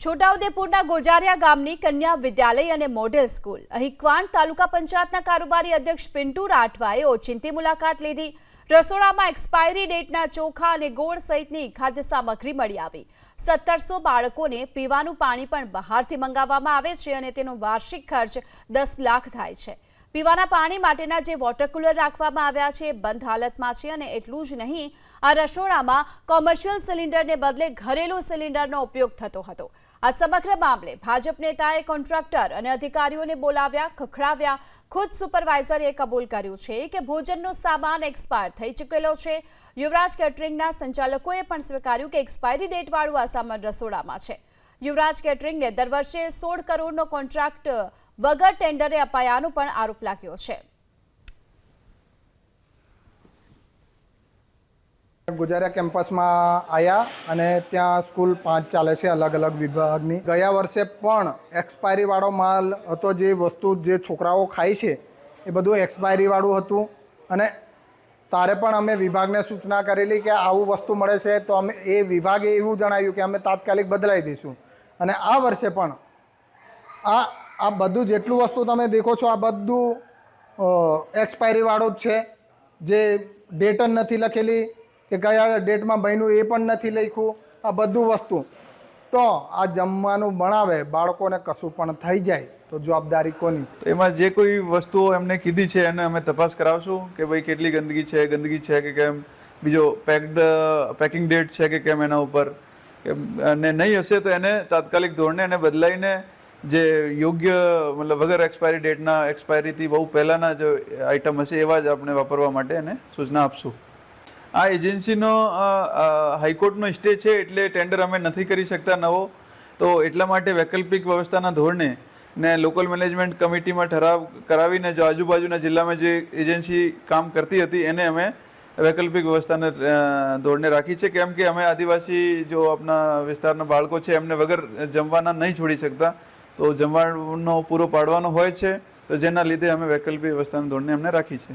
છોટાઉદેપુરના ગોજારિયા ગામની કન્યા વિદ્યાલય અને મોડેલ સ્કૂલ અહીં ક્વાંટ તાલુકા પંચાયતના કારોબારી અધ્યક્ષ પિન્ટુ રાઠવાએ ઓચિંતી મુલાકાત લીધી। રસોડામાં એક્સપાયરી ડેટના ચોખા અને ગોળ સહિતની ખાદ્ય સામગ્રી મળી આવી। 1700 બાળકોને પીવાનું પાણી પણ બહારથી મંગાવવામાં આવે છે અને તેનો વાર્ષિક ખર્ચ 10 લાખ થાય છે। પીવાના પાણી માટેના જે વોટર કુલર રાખવામાં આવ્યા છે બંધ હાલતમાં છે અને એટલું જ નહીં, આ રસોડામાં કોમર્શિયલ સિલિન્ડરને બદલે ઘરેલું સિલિન્ડરનો ઉપયોગ થતો હતો। આ સમગ્ર મામલે ભાજપ નેતાએ કોન્ટ્રાક્ટર અને અધિકારીઓને બોલાવ્યા, ખખડાવ્યા। ખુદ સુપરવાઇઝરે કબૂલ કર્યું છે કે ભોજનનો સામાન એક્સપાયર થઈ ચૂકેલો છે। યુવરાજ કેટરિંગના સંચાલકોએ પણ સ્વીકાર્યું કે એક્સપાયરી ડેટવાળું આ સામાન રસોડામાં છે। યુવરાજ કેટરિંગને દર વર્ષે 16 કરોડનો કોન્ટ્રાક્ટ વગર ટેન્ડરે અપાયાનો પણ આરોપ લાગ્યો છે। ગોજારિયા કેમ્પસમાં આવ્યા અને ત્યાં સ્કૂલ 5 ચાલે છે અલગ અલગ વિભાગની। ગયા વર્ષે પણ એક્સપાયરીવાળો માલ હતો, જે વસ્તુ જે છોકરાઓ ખાય છે એ બધું એક્સપાયરીવાળું હતું અને તારે પણ અમે વિભાગને સૂચના કરેલી કે આવું વસ્તુ મળે છે તો અમે એ વિભાગે એવું જણાવ્યું કે અમે તાત્કાલિક બદલાવી દઈશું। અને આ વર્ષે પણ આ બધું જેટલું વસ્તુ તમે દેખો છો આ બધું એક્સપાયરીવાળું જ છે, જે ડેટ જ નથી લખેલી કે કયા ડેટમાં બન્યું એ પણ નથી લખ્યું। આ બધું વસ્તુ તો આ જમવાનું બનાવે બાળકોને કશું પણ થઈ જાય તો જવાબદારી કોની? એમાં જે કોઈ વસ્તુઓ એમને કીધી છે એને અમે તપાસ કરાવશું કે ભાઈ કેટલી ગંદકી છે કે કેમ, બીજો પેકિંગ ડેટ છે કે કેમ એના ઉપર, અને નહીં હશે તો એને તાત્કાલિક ધોરણે એને બદલાઈને જે યોગ્ય મતલબ વગર એક્સપાયરી ડેટના એક્સપાયરીથી બહુ પહેલાંના જે આઇટમ હશે એવા જ આપણે વાપરવા માટે એને સૂચના આપશું। આ એજન્સીનો હાઈકોર્ટનો સ્ટે છે એટલે ટેન્ડર અમે નથી કરી શકતા નવો, તો એટલા માટે વૈકલ્પિક વ્યવસ્થાના ધોરણે ને લોકલ મેનેજમેન્ટ કમિટીમાં ઠરાવ કરાવીને જો આજુબાજુના જિલ્લામાં જે એજન્સી કામ કરતી હતી એને અમે વૈકલ્પિક વ્યવસ્થાને ધોરણે રાખી છે, કેમ કે અમે આદિવાસી જો આપણા વિસ્તારના બાળકો છે એમને વગર જમવાના નહીં છોડી શકતા, તો જમવાનો પૂરો પાડવાનો હોય છે, તો જેના લીધે અમે વૈકલ્પિક વ્યવસ્થાના ધોરણે અમને રાખી છે।